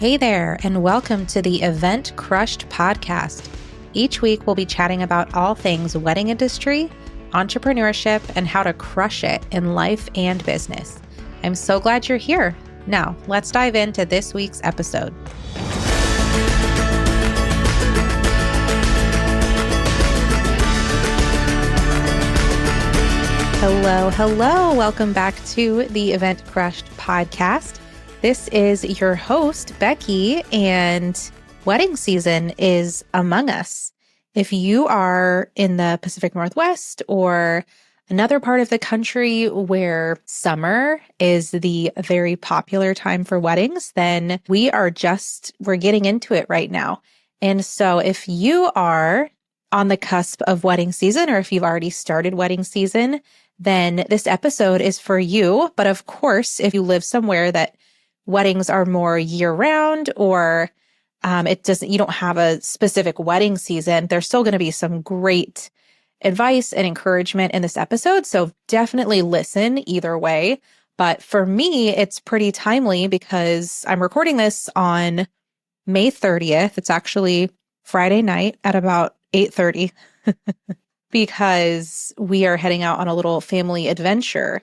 Hey there, and welcome to the Event Crushed podcast. Each week, we'll be chatting about all things wedding industry, entrepreneurship, and how to crush it in life and business. I'm so glad you're here. Now, let's dive into this week's episode. Hello. Welcome back to the Event Crushed podcast. This is your host, Becky, and wedding season is among us. If you are in the Pacific Northwest or another part of the country where summer is the very popular time for weddings, then we're getting into it right now. And so if you are on the cusp of wedding season, or if you've already started wedding season, then this episode is for you. But of course, if you live somewhere that weddings are more year-round, or you don't have a specific wedding season, there's still going to be some great advice and encouragement in this episode. So definitely listen either way. But for me, it's pretty timely because I'm recording this on May 30th. It's actually Friday night at about 8:30 because we are heading out on a little family adventure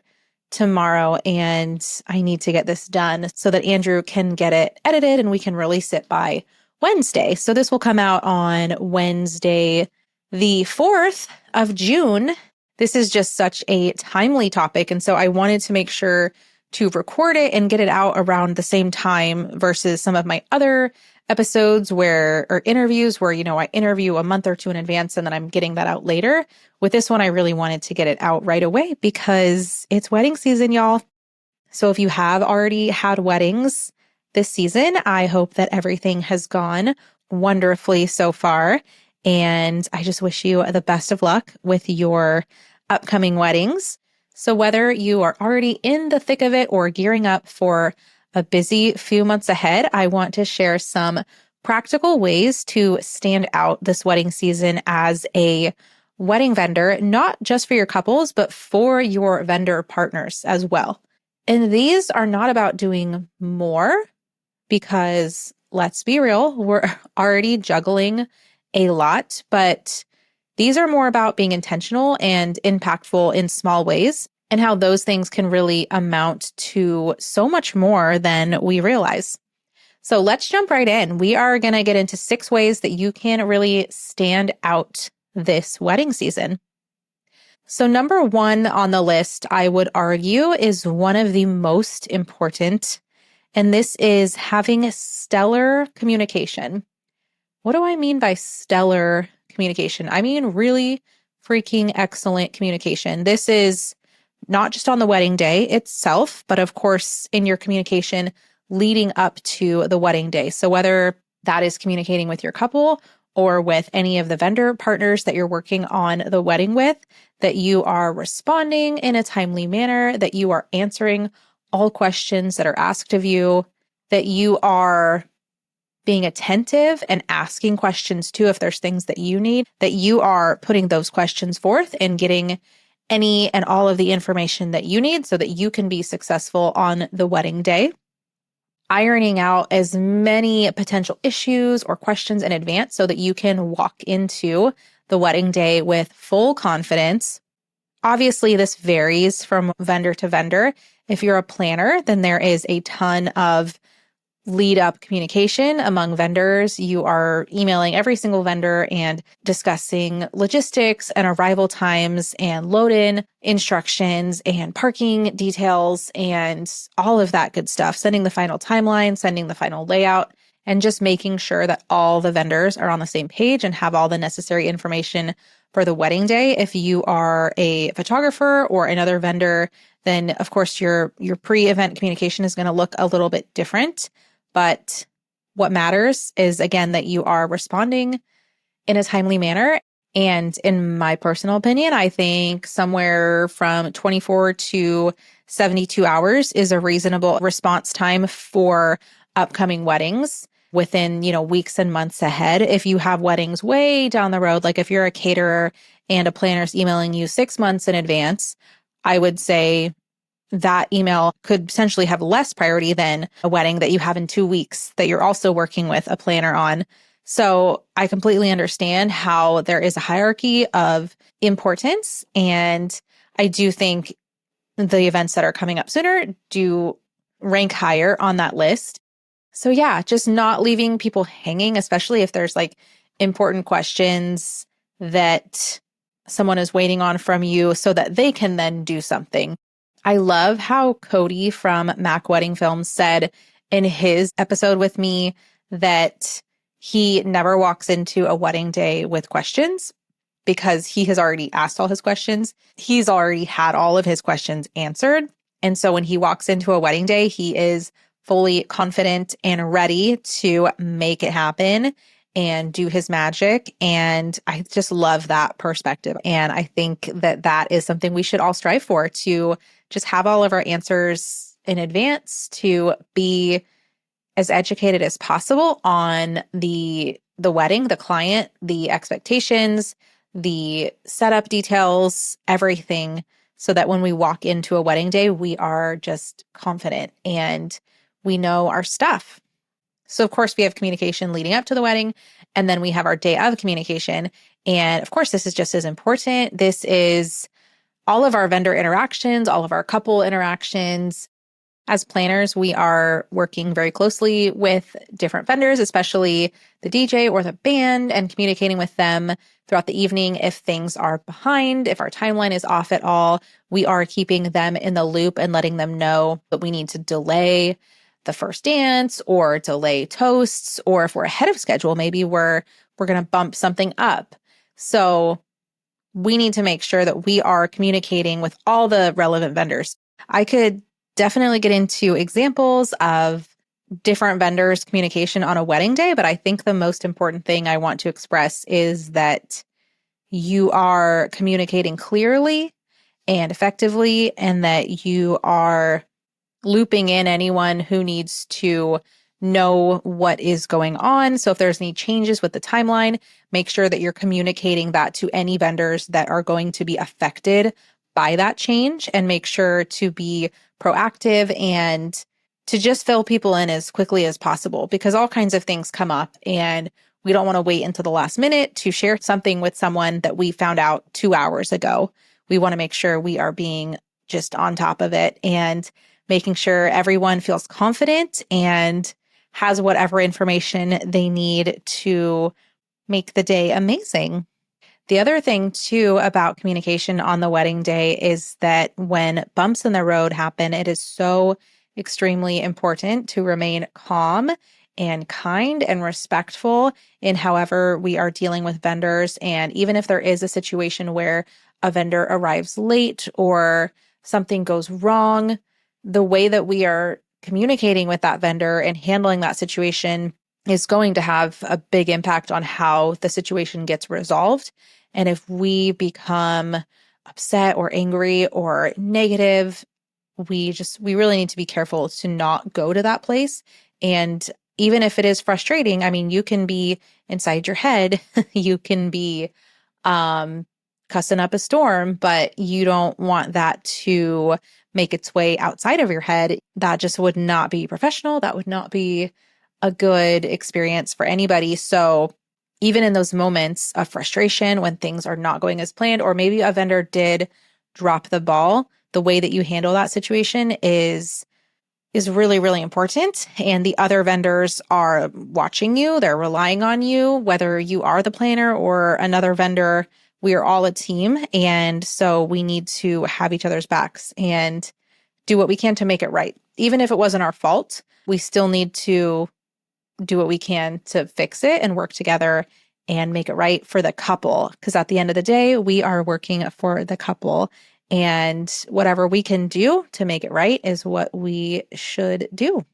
tomorrow, and I need to get this done so that Andrew can get it edited and we can release it by Wednesday. So this will come out on Wednesday, the 4th of June. This is just such a timely topic. And so I wanted to make sure to record it and get it out around the same time versus some of my other episodes or interviews where, I interview a month or two in advance and then I'm getting that out later. With this one, I really wanted to get it out right away because it's wedding season, y'all. So if you have already had weddings this season, I hope that everything has gone wonderfully so far. And I just wish you the best of luck with your upcoming weddings. So whether you are already in the thick of it or gearing up for a busy few months ahead, I want to share some practical ways to stand out this wedding season as a wedding vendor, not just for your couples, but for your vendor partners as well. And these are not about doing more because, let's be real, we're already juggling a lot, but these are more about being intentional and impactful in small ways, and how those things can really amount to so much more than we realize. So let's jump right in. We are going to get into 6 ways that you can really stand out this wedding season. So number 1 on the list, I would argue, is one of the most important, and this is having stellar communication. What do I mean by stellar communication? I mean really freaking excellent communication. This is not just on the wedding day itself, but of course in your communication leading up to the wedding day. So whether that is communicating with your couple or with any of the vendor partners that you're working on the wedding with, that you are responding in a timely manner, that you are answering all questions that are asked of you, that you are being attentive and asking questions too if there's things that you need, that you are putting those questions forth and getting any and all of the information that you need so that you can be successful on the wedding day. Ironing out as many potential issues or questions in advance so that you can walk into the wedding day with full confidence. Obviously, this varies from vendor to vendor. If you're a planner, then there is a ton of lead up communication among vendors. You are emailing every single vendor and discussing logistics and arrival times and load in instructions and parking details and all of that good stuff, sending the final timeline, sending the final layout, and just making sure that all the vendors are on the same page and have all the necessary information for the wedding day. If you are a photographer or another vendor, then of course your pre-event communication is going to look a little bit different. But what matters is, again, that you are responding in a timely manner. And in my personal opinion, I think somewhere from 24 to 72 hours is a reasonable response time for upcoming weddings within, weeks and months ahead. If you have weddings way down the road, like if you're a caterer and a planner's emailing you 6 months in advance, I would say that email could potentially have less priority than a wedding that you have in 2 weeks that you're also working with a planner on. So I completely understand how there is a hierarchy of importance. And I do think the events that are coming up sooner do rank higher on that list. So yeah, just not leaving people hanging, especially if there's like important questions that someone is waiting on from you so that they can then do something. I love how Cody from Mac Wedding Films said in his episode with me that he never walks into a wedding day with questions because he has already asked all his questions. He's already had all of his questions answered. And so when he walks into a wedding day, he is fully confident and ready to make it happen and do his magic. And I just love that perspective. And I think that that is something we should all strive for, to just have all of our answers in advance, to be as educated as possible on the wedding, the client, the expectations, the setup details, everything, so that when we walk into a wedding day, we are just confident and we know our stuff. So, of course, we have communication leading up to the wedding, and then we have our day of communication. And of course, this is just as important. This is all of our vendor interactions, all of our couple interactions. As planners, we are working very closely with different vendors, especially the DJ or the band, and communicating with them throughout the evening if things are behind, if our timeline is off at all. We are keeping them in the loop and letting them know that we need to delay the first dance or delay toasts, or if we're ahead of schedule, maybe we're going to bump something up. So we need to make sure that we are communicating with all the relevant vendors. I could definitely get into examples of different vendors' communication on a wedding day, but I think the most important thing I want to express is that you are communicating clearly and effectively, and that you are looping in anyone who needs to know what is going on. So if there's any changes with the timeline, make sure that you're communicating that to any vendors that are going to be affected by that change, and make sure to be proactive and to just fill people in as quickly as possible, because all kinds of things come up and we don't want to wait until the last minute to share something with someone that we found out 2 hours ago. We want to make sure we are being just on top of it and making sure everyone feels confident and has whatever information they need to make the day amazing. The other thing, too, about communication on the wedding day is that when bumps in the road happen, it is so extremely important to remain calm and kind and respectful in however we are dealing with vendors. And even if there is a situation where a vendor arrives late or something goes wrong, the way that we are communicating with that vendor and handling that situation is going to have a big impact on how the situation gets resolved. And if we become upset or angry or negative, we really need to be careful to not go to that place. And even if it is frustrating, I mean, you can be inside your head, you can be cussing up a storm, but you don't want that to make its way outside of your head. That just would not be professional. That would not be a good experience for anybody. So even in those moments of frustration when things are not going as planned, or maybe a vendor did drop the ball, the way that you handle that situation is really, really important. And the other vendors are watching you. They're relying on you, whether you are the planner or another vendor. We are all a team. And so we need to have each other's backs and do what we can to make it right. Even if it wasn't our fault, we still need to do what we can to fix it and work together and make it right for the couple. Because at the end of the day, we are working for the couple. And whatever we can do to make it right is what we should do.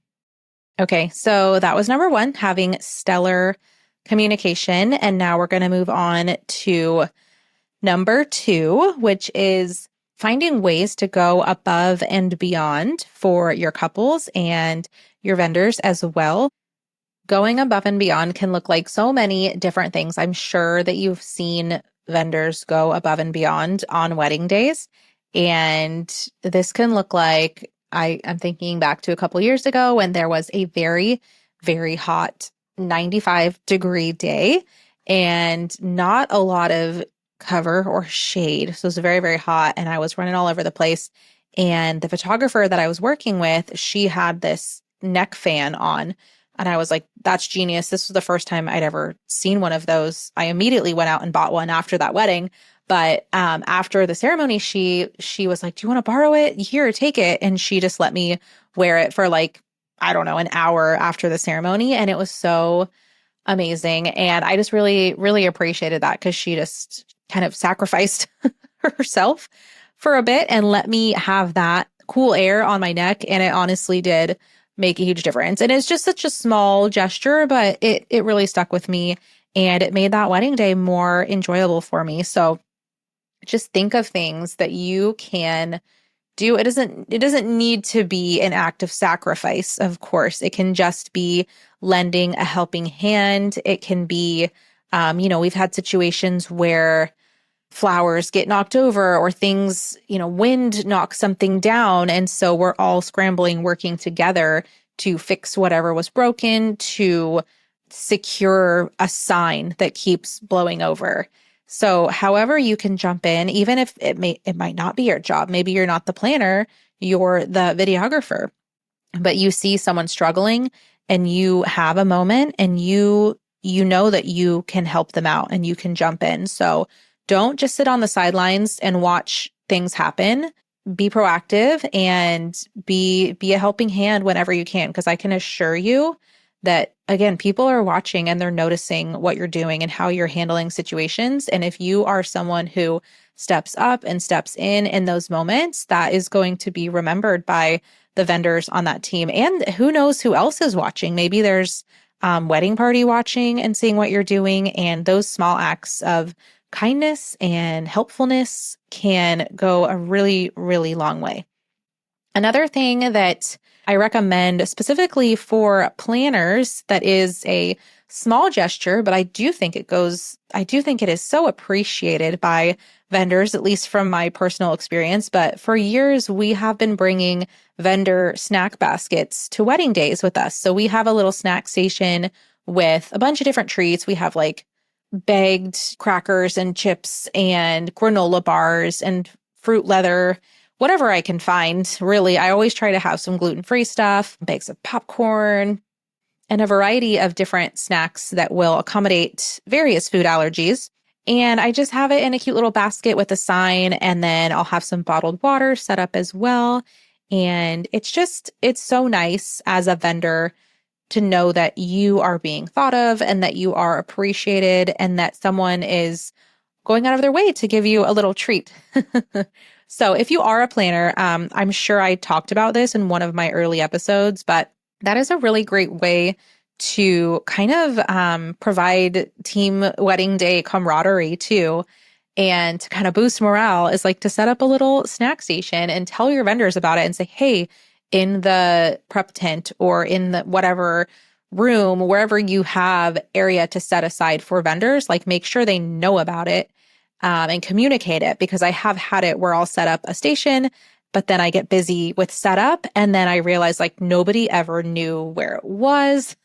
Okay, so that was number one, having stellar communication. And now we're going to move on to number two, which is finding ways to go above and beyond for your couples and your vendors as well. Going above and beyond can look like so many different things. I'm sure that you've seen vendors go above and beyond on wedding days. And this can look like I'm thinking back to a couple years ago when there was a very, very hot 95-degree day and not a lot of cover or shade. So it was very, very hot and I was running all over the place. And the photographer that I was working with, she had this neck fan on. And I was like, that's genius. This was the first time I'd ever seen one of those. I immediately went out and bought one after that wedding. But after the ceremony, she was like, "Do you want to borrow it? Here, take it." And she just let me wear it for like, I don't know, an hour after the ceremony. And it was so amazing. And I just really, really appreciated that because she just kind of sacrificed herself for a bit and let me have that cool air on my neck. And it honestly did make a huge difference. And it's just such a small gesture, but it really stuck with me and it made that wedding day more enjoyable for me. So just think of things that you can do. It doesn't need to be an act of sacrifice, of course. It can just be lending a helping hand. It can be, we've had situations where flowers get knocked over or things, wind knocks something down. And so we're all scrambling, working together to fix whatever was broken, to secure a sign that keeps blowing over. So however you can jump in, even if it might not be your job, maybe you're not the planner, you're the videographer, but you see someone struggling and you have a moment and you know that you can help them out and you can jump in. So don't just sit on the sidelines and watch things happen. Be proactive and be a helping hand whenever you can, because I can assure you that, again, people are watching and they're noticing what you're doing and how you're handling situations. And if you are someone who steps up and steps in those moments, that is going to be remembered by the vendors on that team. And who knows who else is watching? Maybe there's wedding party watching and seeing what you're doing. And those small acts of kindness and helpfulness can go a really, really long way. Another thing that I recommend specifically for planners that is a small gesture, but I do think it is so appreciated by vendors, at least from my personal experience. But for years, we have been bringing vendor snack baskets to wedding days with us. So we have a little snack station with a bunch of different treats. We have like bagged crackers and chips and granola bars and fruit leather, whatever I can find. Really, I always try to have some gluten-free stuff, bags of popcorn, and a variety of different snacks that will accommodate various food allergies. And I just have it in a cute little basket with a sign, and then I'll have some bottled water set up as well. And it's so nice as a vendor to know that you are being thought of and that you are appreciated and that someone is going out of their way to give you a little treat. So if you are a planner, I'm sure I talked about this in one of my early episodes, but that is a really great way to kind of provide team wedding day camaraderie too. And to kind of boost morale is like to set up a little snack station and tell your vendors about it and say, hey, in the prep tent or in the whatever room, wherever you have area to set aside for vendors, like make sure they know about it and communicate it, because I have had it where I'll set up a station, but then I get busy with setup and then I realize like nobody ever knew where it was.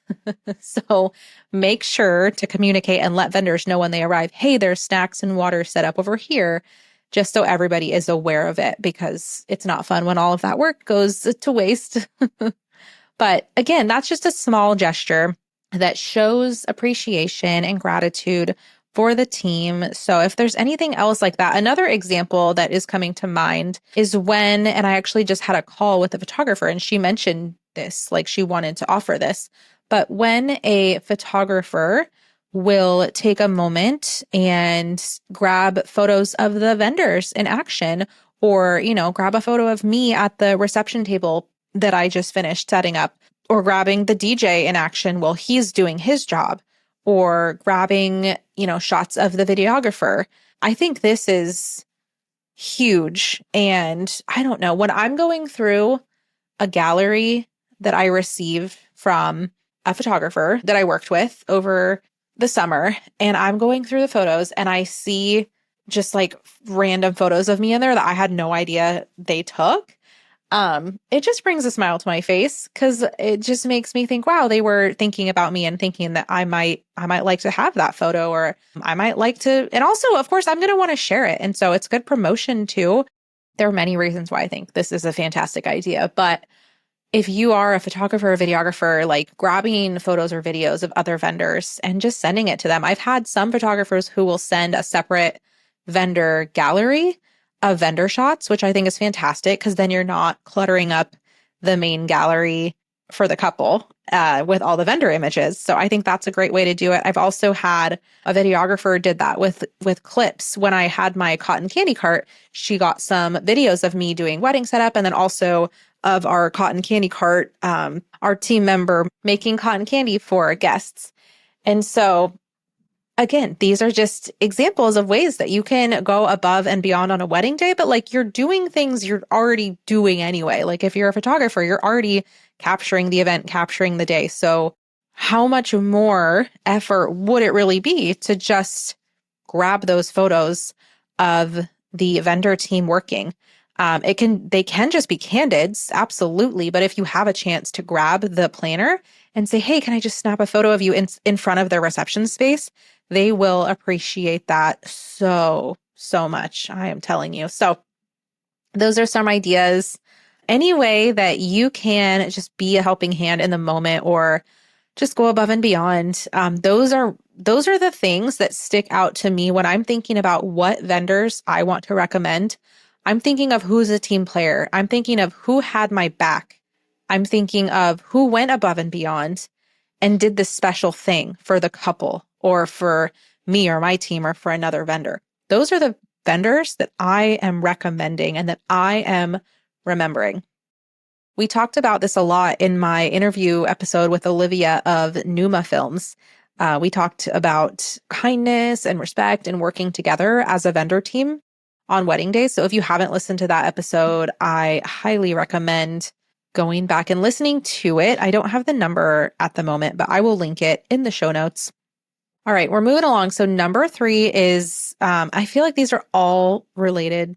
So make sure to communicate and let vendors know when they arrive, hey, there's snacks and water set up over here, just so everybody is aware of it, because it's not fun when all of that work goes to waste. But again, that's just a small gesture that shows appreciation and gratitude for the team. So if there's anything else like that, another example that is coming to mind is and I actually just had a call with a photographer and she mentioned this, like she wanted to offer this, but when a photographer will take a moment and grab photos of the vendors in action, or, grab a photo of me at the reception table that I just finished setting up, or grabbing the DJ in action while he's doing his job, or grabbing, shots of the videographer. I think this is huge. And I don't know, when I'm going through a gallery that I receive from a photographer that I worked with over the summer, and I'm going through the photos and I see just like random photos of me in there that I had no idea they took. It just brings a smile to my face because it just makes me think, wow, they were thinking about me and thinking that I might like to have that photo, or I might like to, and also, of course, I'm going to want to share it. And so it's good promotion too. There are many reasons why I think this is a fantastic idea, but if you are a photographer or videographer, like grabbing photos or videos of other vendors and just sending it to them. I've had some photographers who will send a separate vendor gallery of vendor shots, which I think is fantastic because then you're not cluttering up the main gallery for the couple with all the vendor images. So I think that's a great way to do it. I've also had a videographer did that with clips. When I had my cotton candy cart, she got some videos of me doing wedding setup and then also of our cotton candy cart, our team member making cotton candy for guests. And so, again, these are just examples of ways that you can go above and beyond on a wedding day, but like you're doing things you're already doing anyway. Like if you're a photographer, you're already capturing the event, capturing the day. So, how much more effort would it really be to just grab those photos of the vendor team working? They can just be candids, absolutely. But if you have a chance to grab the planner and say, hey, can I just snap a photo of you in front of their reception space? They will appreciate that so, so much. I am telling you. So those are some ideas. Any way that you can just be a helping hand in the moment or just go above and beyond. Those are the things that stick out to me when I'm thinking about what vendors I want to recommend. I'm thinking of who's a team player. I'm thinking of who had my back. I'm thinking of who went above and beyond and did this special thing for the couple or for me or my team or for another vendor. Those are the vendors that I am recommending and that I am remembering. We talked about this a lot in my interview episode with Olivia of Numa Films. We talked about kindness and respect and working together as a vendor team on wedding days. So if you haven't listened to that episode, I highly recommend going back and listening to it. I don't have the number at the moment, but I will link it in the show notes. All right, we're moving along. So number 3 is, I feel like these are all related.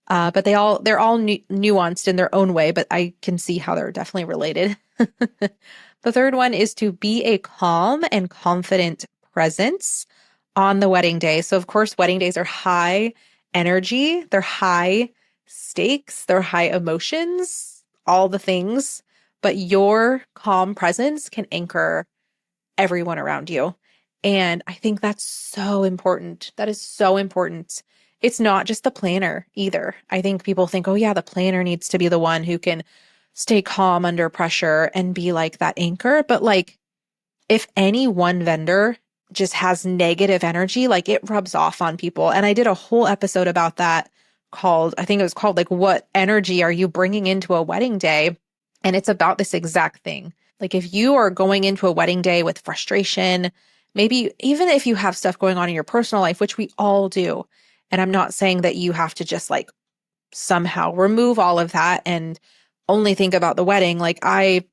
But they're all nuanced in their own way, but I can see how they're definitely related. The third one is to be a calm and confident presence on the wedding day. So of course, wedding days are high energy, they're high stakes, they're high emotions, all the things, but your calm presence can anchor everyone around you. And I think that's so important. That is so important. It's not just the planner either. I think people think, oh yeah, the planner needs to be the one who can stay calm under pressure and be like that anchor. But like, if any one vendor just has negative energy, like it rubs off on people. And I did a whole episode about that I think it was called like, what energy are you bringing into a wedding day? And it's about this exact thing. Like if you are going into a wedding day with frustration, maybe even if you have stuff going on in your personal life, which we all do. And I'm not saying that you have to just like somehow remove all of that and only think about the wedding. Like I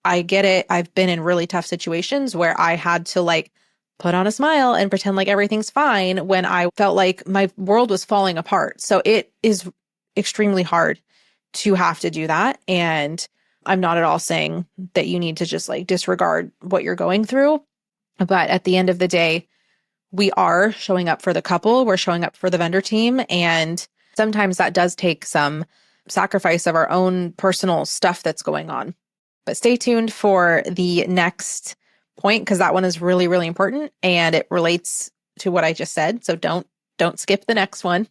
get it. I've been in really tough situations where I had to like put on a smile and pretend like everything's fine when I felt like my world was falling apart. So it is extremely hard to have to do that. And I'm not at all saying that you need to just like disregard what you're going through. But at the end of the day, we are showing up for the couple, we're showing up for the vendor team. And sometimes that does take some sacrifice of our own personal stuff that's going on. But stay tuned for the next point because that one is really, really important and it relates to what I just said. So don't skip the next one.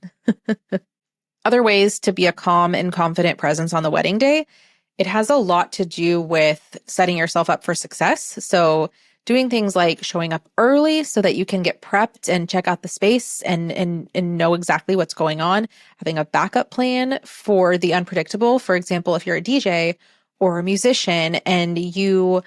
Other ways to be a calm and confident presence on the wedding day. It has a lot to do with setting yourself up for success. So doing things like showing up early so that you can get prepped and check out the space and know exactly what's going on. Having a backup plan for the unpredictable. For example, if you're a DJ or a musician and you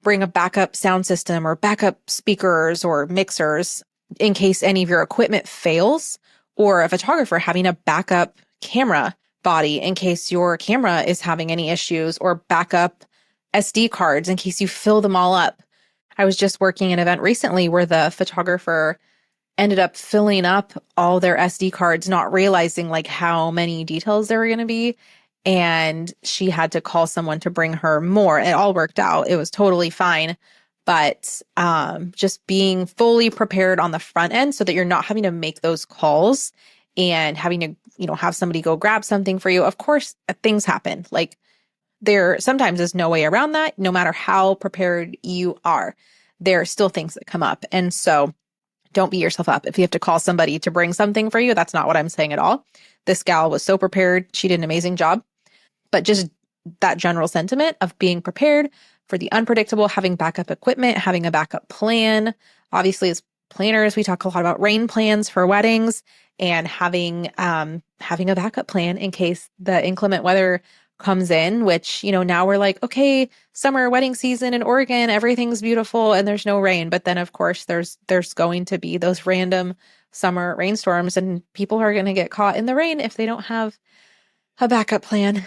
bring a backup sound system or backup speakers or mixers in case any of your equipment fails, or a photographer having a backup camera body in case your camera is having any issues, or backup SD cards in case you fill them all up. I was just working an event recently where the photographer ended up filling up all their SD cards, not realizing like how many details there were going to be. And she had to call someone to bring her more. It all worked out. It was totally fine. But just being fully prepared on the front end so that you're not having to make those calls and having to, have somebody go grab something for you. Of course, things happen. Like there sometimes is no way around that. No matter how prepared you are, there are still things that come up. And so don't beat yourself up. If you have to call somebody to bring something for you, that's not what I'm saying at all. This gal was so prepared. She did an amazing job. But just that general sentiment of being prepared for the unpredictable, having backup equipment, having a backup plan. Obviously, as planners, we talk a lot about rain plans for weddings and having a backup plan in case the inclement weather comes in, which, now we're like, okay, summer wedding season in Oregon, everything's beautiful and there's no rain. But then of course there's going to be those random summer rainstorms and people are going to get caught in the rain if they don't have a backup plan.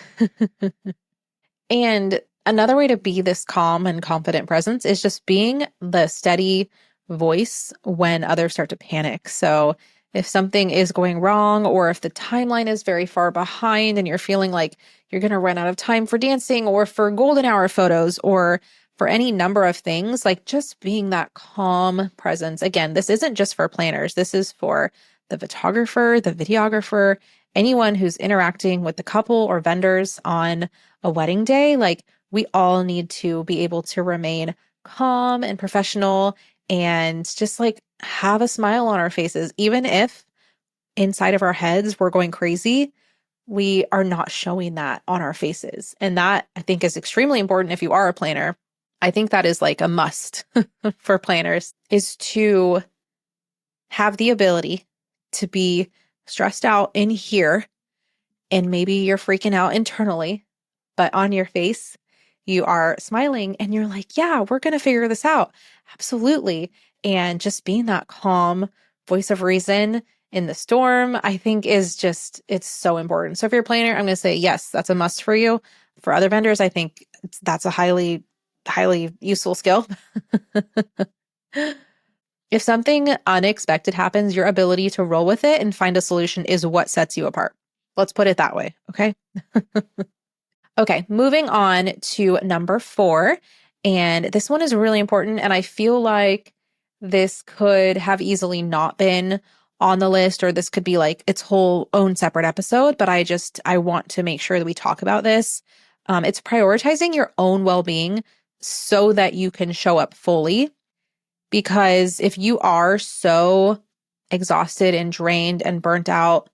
And another way to be this calm and confident presence is just being the steady voice when others start to panic. So if something is going wrong or if the timeline is very far behind and you're feeling like you're going to run out of time for dancing or for golden hour photos or for any number of things, like just being that calm presence. Again, this isn't just for planners. This is for the photographer, the videographer, anyone who's interacting with the couple or vendors on a wedding day. Like we all need to be able to remain calm and professional and just like have a smile on our faces. Even if inside of our heads we're going crazy, we are not showing that on our faces. And that I think is extremely important if you are a planner. I think that is like a must for planners, is to have the ability to be stressed out in here and maybe you're freaking out internally, but on your face, you are smiling and you're like, yeah, we're going to figure this out. Absolutely. And just being that calm voice of reason in the storm, I think is just, it's so important. So if you're a planner, I'm going to say, yes, that's a must for you. For other vendors, I think that's a highly, highly useful skill. If something unexpected happens, your ability to roll with it and find a solution is what sets you apart. Let's put it that way. Okay. Okay. Moving on to number 4. And this one is really important. And I feel like this could have easily not been on the list, or this could be like its whole own separate episode. But I want to make sure that we talk about this. It's prioritizing your own well-being so that you can show up fully. Because if you are so exhausted and drained and burnt out,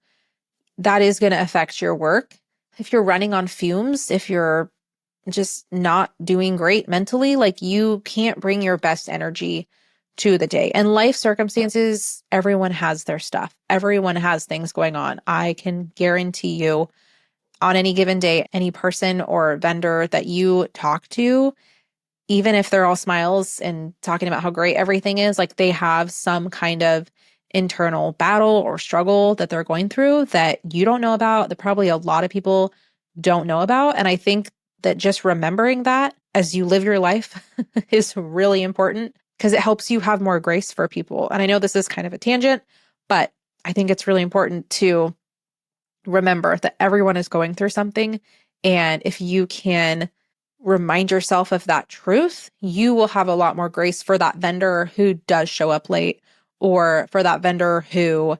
that is going to affect your work. If you're running on fumes, if you're just not doing great mentally, like you can't bring your best energy to the day. And life circumstances, everyone has their stuff. Everyone has things going on. I can guarantee you on any given day, any person or vendor that you talk to, even if they're all smiles and talking about how great everything is, like they have some kind of internal battle or struggle that they're going through that you don't know about, that probably a lot of people don't know about. And I think that just remembering that as you live your life is really important because it helps you have more grace for people. And I know this is kind of a tangent, but I think it's really important to remember that everyone is going through something. And if you can remind yourself of that truth, you will have a lot more grace for that vendor who does show up late, or for that vendor who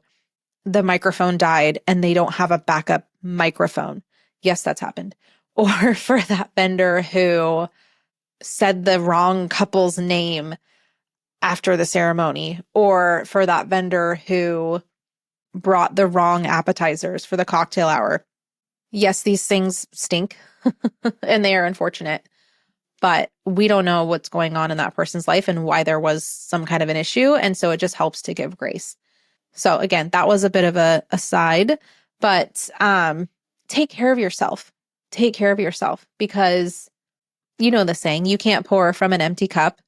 the microphone died and they don't have a backup microphone. Yes, that's happened. Or for that vendor who said the wrong couple's name after the ceremony, or for that vendor who brought the wrong appetizers for the cocktail hour. Yes, these things stink and they are unfortunate, but we don't know what's going on in that person's life and why there was some kind of an issue. And so it just helps to give grace. So again, that was a bit of a aside, but take care of yourself. Take care of yourself because you know the saying, you can't pour from an empty cup.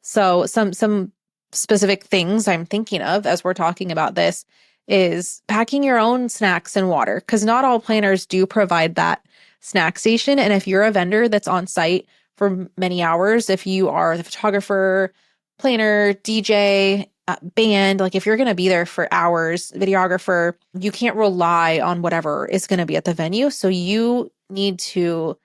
So some specific things I'm thinking of as we're talking about this is packing your own snacks and water, because not all planners do provide that snack station. And if you're a vendor that's on site for many hours, if you are the photographer, planner, DJ, band, like if you're going to be there for hours, videographer, you can't rely on whatever is going to be at the venue. So you need to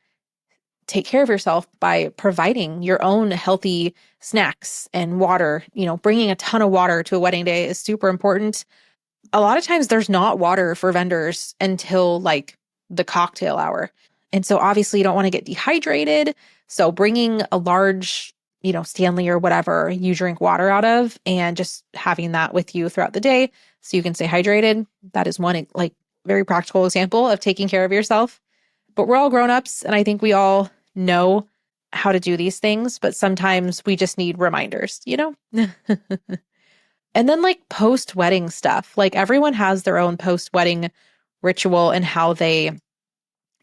take care of yourself by providing your own healthy snacks and water. Bringing a ton of water to a wedding day is super important. A lot of times there's not water for vendors until like the cocktail hour. And so obviously you don't want to get dehydrated. So bringing a large, Stanley or whatever you drink water out of and just having that with you throughout the day so you can stay hydrated. That is one like very practical example of taking care of yourself. But we're all grown-ups and I think we all know how to do these things, but sometimes we just need reminders, And then like post-wedding stuff, like everyone has their own post-wedding ritual and how they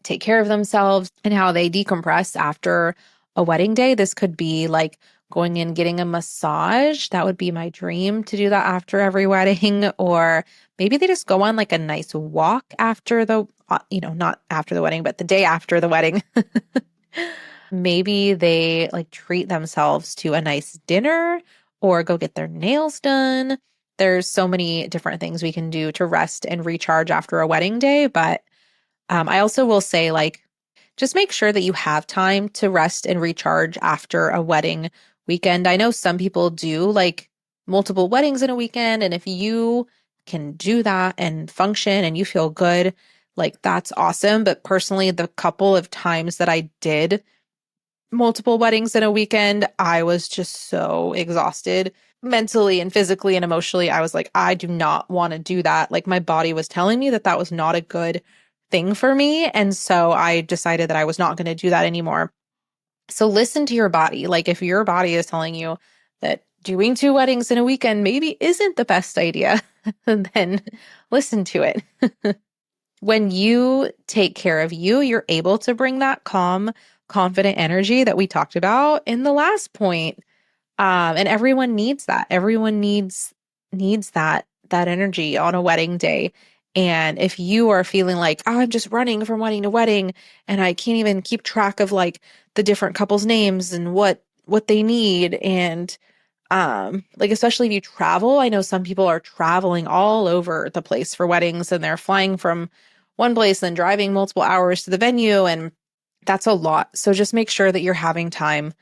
take care of themselves and how they decompress after a wedding day. This could be like going in, getting a massage. That would be my dream to do that after every wedding. Or maybe they just go on like a nice walk after not after the wedding, but the day after the wedding. Maybe they like treat themselves to a nice dinner or go get their nails done. There's so many different things we can do to rest and recharge after a wedding day. But I also will say, like, just make sure that you have time to rest and recharge after a wedding weekend. I know some people do like multiple weddings in a weekend. And if you can do that and function and you feel good, like that's awesome. But personally, the couple of times that I did multiple weddings in a weekend, I was just so exhausted mentally and physically and emotionally. I was like, I do not want to do that. Like my body was telling me that that was not a good thing for me. And so I decided that I was not going to do that anymore. So listen to your body. Like if your body is telling you that doing 2 weddings in a weekend maybe isn't the best idea, then listen to it. When you take care of you, you're able to bring that calm, confident energy that we talked about in the last point. And everyone needs that. Everyone needs that energy on a wedding day. And if you are feeling like, oh, I'm just running from wedding to wedding and I can't even keep track of like the different couples' names and what they need, and like especially if you travel, I know some people are traveling all over the place for weddings and they're flying from one place and driving multiple hours to the venue, and that's a lot. So just make sure that you're having time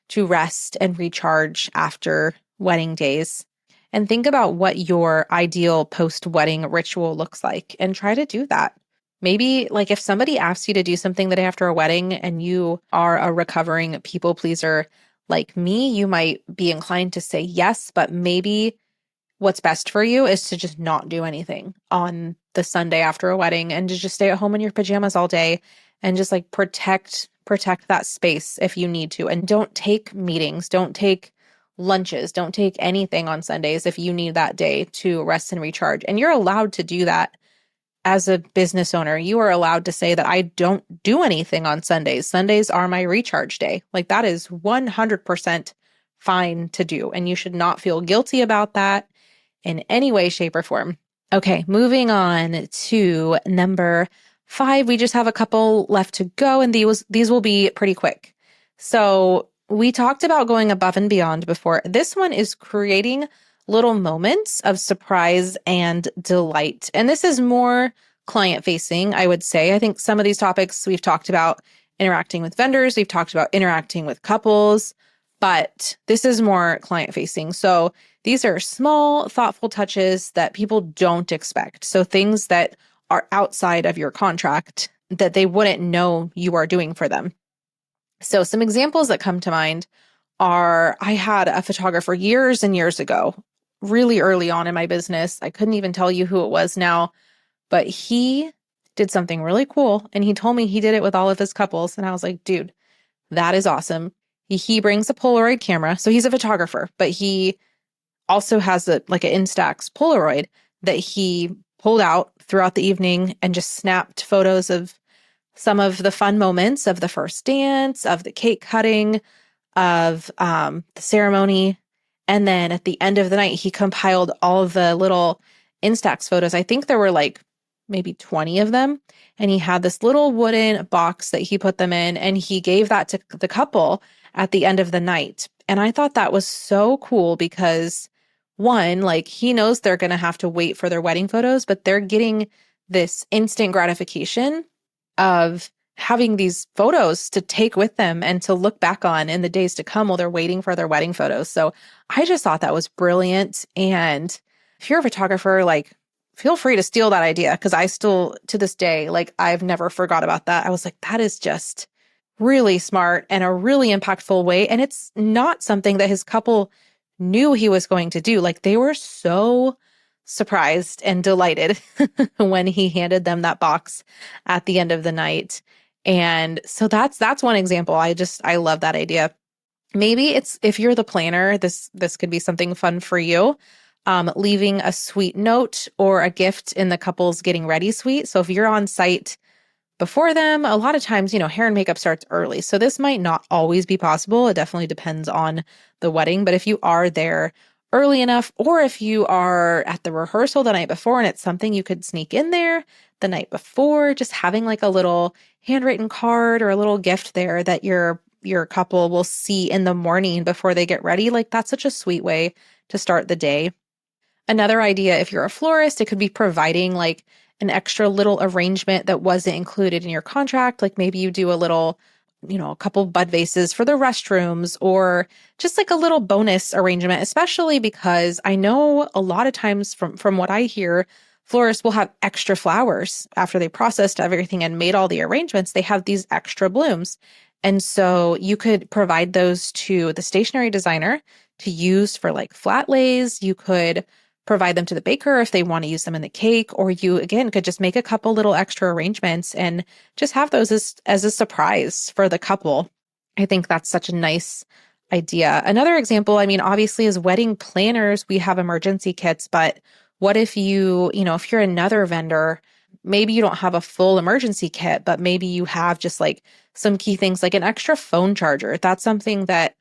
to rest and recharge after wedding days. And think about what your ideal post-wedding ritual looks like and try to do that. Maybe like if somebody asks you to do something the day after a wedding and you are a recovering people pleaser like me, you might be inclined to say yes, but maybe what's best for you is to just not do anything on the Sunday after a wedding and to just stay at home in your pajamas all day and just like protect that space if you need to. And don't take meetings, don't take lunches, don't take anything on Sundays if you need that day to rest and recharge. And you're allowed to do that as a business owner. You are allowed to say that I don't do anything on Sundays. Sundays are my recharge day. Like that is 100% fine to do. And you should not feel guilty about that in any way, shape, or form. Okay, moving on to number 5. We just have a couple left to go, and these will be pretty quick. So we talked about going above and beyond before. This one is creating little moments of surprise and delight. And this is more client facing, I would say. I think some of these topics we've talked about interacting with vendors, we've talked about interacting with couples, but this is more client facing. So these are small, thoughtful touches that people don't expect. So things that are outside of your contract that they wouldn't know you are doing for them. So some examples that come to mind are, I had a photographer years and years ago, really early on in my business. I couldn't even tell you who it was now, but he did something really cool. And he told me he did it with all of his couples. And I was like, dude, that is awesome. He brings a Polaroid camera. So he's a photographer, but he also has an Instax Polaroid that he pulled out throughout the evening and just snapped photos of some of the fun moments of the first dance, of the cake cutting, of the ceremony. And then at the end of the night, he compiled all of the little Instax photos. I think there were like maybe 20 of them. And he had this little wooden box that he put them in, and he gave that to the couple at the end of the night. And I thought that was so cool because one, like he knows they're going to have to wait for their wedding photos, but they're getting this instant gratification of having these photos to take with them and to look back on in the days to come while they're waiting for their wedding photos. So I just thought that was brilliant. And if you're a photographer, like feel free to steal that idea, because I still, to this day, like I've never forgot about that. I was like, that is just really smart and a really impactful way. And it's not something that his couple knew he was going to do. Like they were so surprised and delighted when he handed them that box at the end of the night. And so that's one example. I love that idea. Maybe it's, if you're the planner, this could be something fun for you. Leaving a sweet note or a gift in the couple's getting ready suite. So if you're on site before them, a lot of times, hair and makeup starts early. So this might not always be possible. It definitely depends on the wedding. But if you are there early enough, or if you are at the rehearsal the night before and it's something you could sneak in there the night before, just having like a little handwritten card or a little gift there that your couple will see in the morning before they get ready, like that's such a sweet way to start the day. Another idea, if you're a florist, it could be providing like an extra little arrangement that wasn't included in your contract. Like maybe you do a little, a couple bud vases for the restrooms, or just like a little bonus arrangement, especially because I know a lot of times from what I hear, florists will have extra flowers after they processed everything and made all the arrangements. They have these extra blooms. And so you could provide those to the stationery designer to use for like flat lays. You could provide them to the baker if they want to use them in the cake, or you again could just make a couple little extra arrangements and just have those as a surprise for the couple. I think that's such a nice idea. Another example, I mean, obviously as wedding planners, we have emergency kits, but what if if you're another vendor, maybe you don't have a full emergency kit, but maybe you have just like some key things like an extra phone charger. That's something that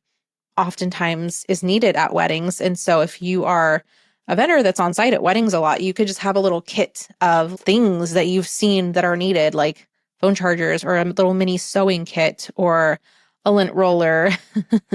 oftentimes is needed at weddings. And so if you are a vendor that's on site at weddings a lot, you could just have a little kit of things that you've seen that are needed, like phone chargers or a little mini sewing kit or a lint roller,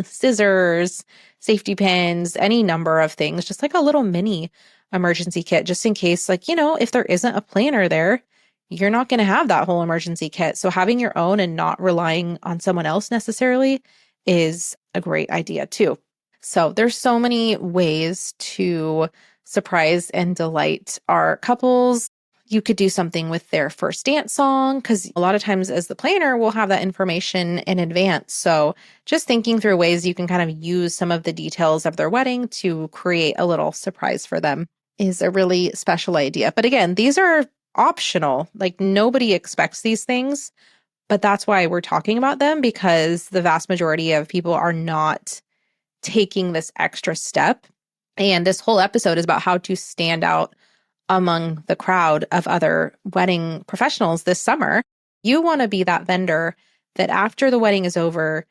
scissors, safety pins, any number of things, just like a little mini emergency kit, just in case, like, if there isn't a planner there, you're not going to have that whole emergency kit. So having your own and not relying on someone else necessarily is a great idea too. So there's so many ways to surprise and delight our couples. You could do something with their first dance song, because a lot of times as the planner, we'll have that information in advance. So just thinking through ways you can kind of use some of the details of their wedding to create a little surprise for them is a really special idea. But again, these are optional. Like nobody expects these things, but that's why we're talking about them, because the vast majority of people are not taking this extra step. And this whole episode is about how to stand out among the crowd of other wedding professionals this summer. You want to be that vendor that after the wedding is over,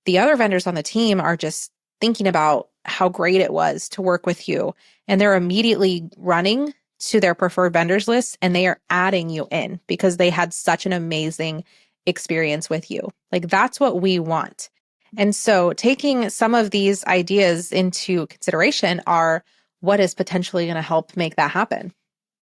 the other vendors on the team are just thinking about how great it was to work with you. And they're immediately running to their preferred vendors list and they are adding you in because they had such an amazing experience with you. Like that's what we want. And so taking some of these ideas into consideration are what is potentially going to help make that happen.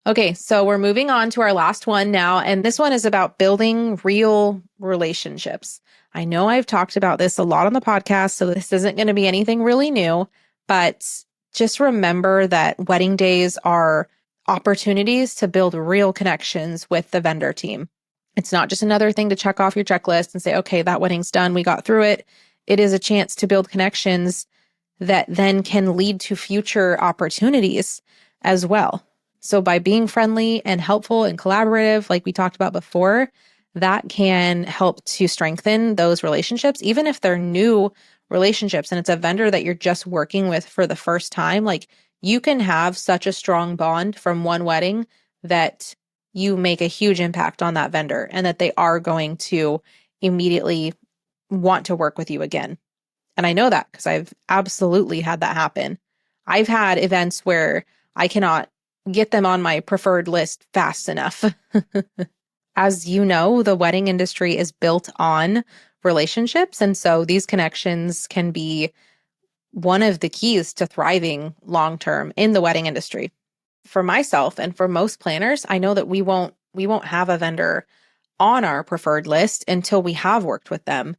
Okay, so we're moving on to our last one now, and this one is about building real relationships. I know I've talked about this a lot on the podcast, so this isn't going to be anything really new, but just remember that wedding days are opportunities to build real connections with the vendor team. It's not just another thing to check off your checklist and say, okay, that wedding's done, we got through it. It is a chance to build connections that then can lead to future opportunities as well. So by being friendly and helpful and collaborative, like we talked about before, that can help to strengthen those relationships, even if they're new relationships and it's a vendor that you're just working with for the first time. Like you can have such a strong bond from one wedding that you make a huge impact on that vendor and that they are going to immediately want to work with you again. And I know that because I've absolutely had that happen. I've had events where I cannot get them on my preferred list fast enough. As you know, the wedding industry is built on relationships. And so these connections can be one of the keys to thriving long-term in the wedding industry. For myself and for most planners, I know that we won't have a vendor on our preferred list until we have worked with them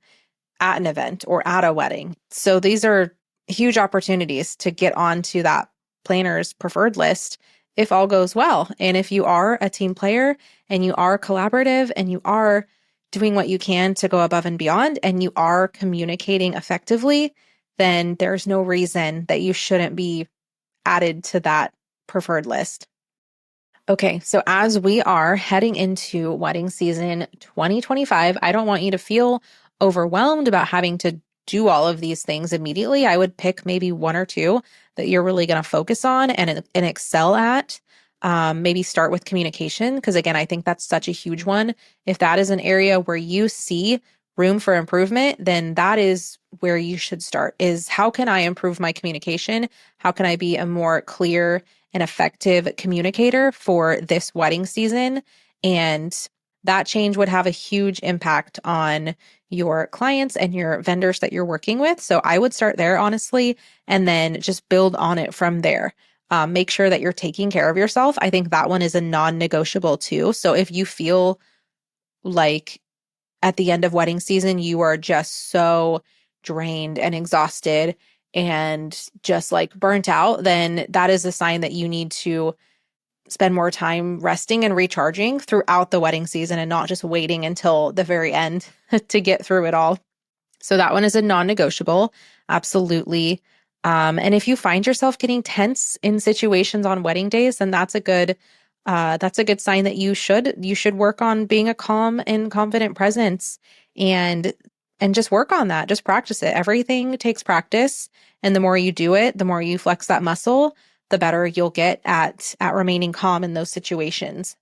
at an event or at a wedding. So these are huge opportunities to get onto that planner's preferred list if all goes well. And if you are a team player and you are collaborative and you are doing what you can to go above and beyond and you are communicating effectively, then there's no reason that you shouldn't be added to that preferred list. Okay, so as we are heading into wedding season 2025, I don't want you to feel overwhelmed about having to do all of these things immediately. I would pick maybe one or two that you're really going to focus on and excel at. Maybe start with communication, because again, I think that's such a huge one. If that is an area where you see room for improvement, then that is where you should start, is how can I improve my communication? How can I be a more clear and effective communicator for this wedding season? And that change would have a huge impact on your clients and your vendors that you're working with. So I would start there, honestly, and then just build on it from there. Make sure that you're taking care of yourself. I think that one is a non-negotiable too. So if you feel like at the end of wedding season, you are just so drained and exhausted and just like burnt out, then that is a sign that you need to spend more time resting and recharging throughout the wedding season and not just waiting until the very end to get through it all. So that one is a non-negotiable. Absolutely. And if you find yourself getting tense in situations on wedding days, then that's a good sign that you should work on being a calm and confident presence and just work on that. Just practice it. Everything takes practice. And the more you do it, the more you flex that muscle, the better you'll get at remaining calm in those situations.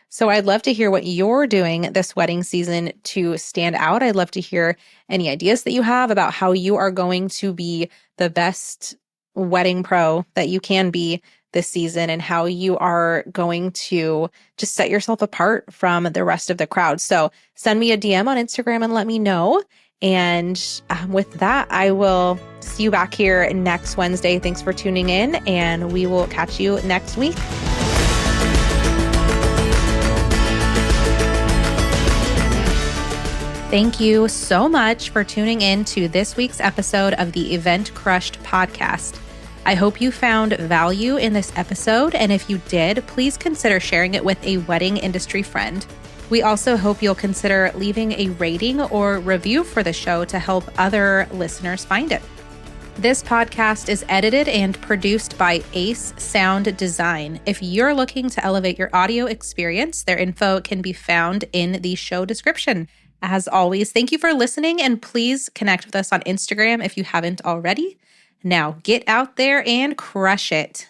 So I'd love to hear what you're doing this wedding season to stand out. I'd love to hear any ideas that you have about how you are going to be the best wedding pro that you can be this season and how you are going to just set yourself apart from the rest of the crowd. So send me a DM on Instagram and let me know. And with that, I will see you back here next Wednesday. Thanks for tuning in, and we will catch you next week. Thank you so much for tuning in to this week's episode of the Event Crushed podcast. I hope you found value in this episode, and if you did, please consider sharing it with a wedding industry friend. We also hope you'll consider leaving a rating or review for the show to help other listeners find it. This podcast is edited and produced by Ace Sound Design. If you're looking to elevate your audio experience, their info can be found in the show description. As always, thank you for listening, and please connect with us on Instagram if you haven't already. Now get out there and crush it.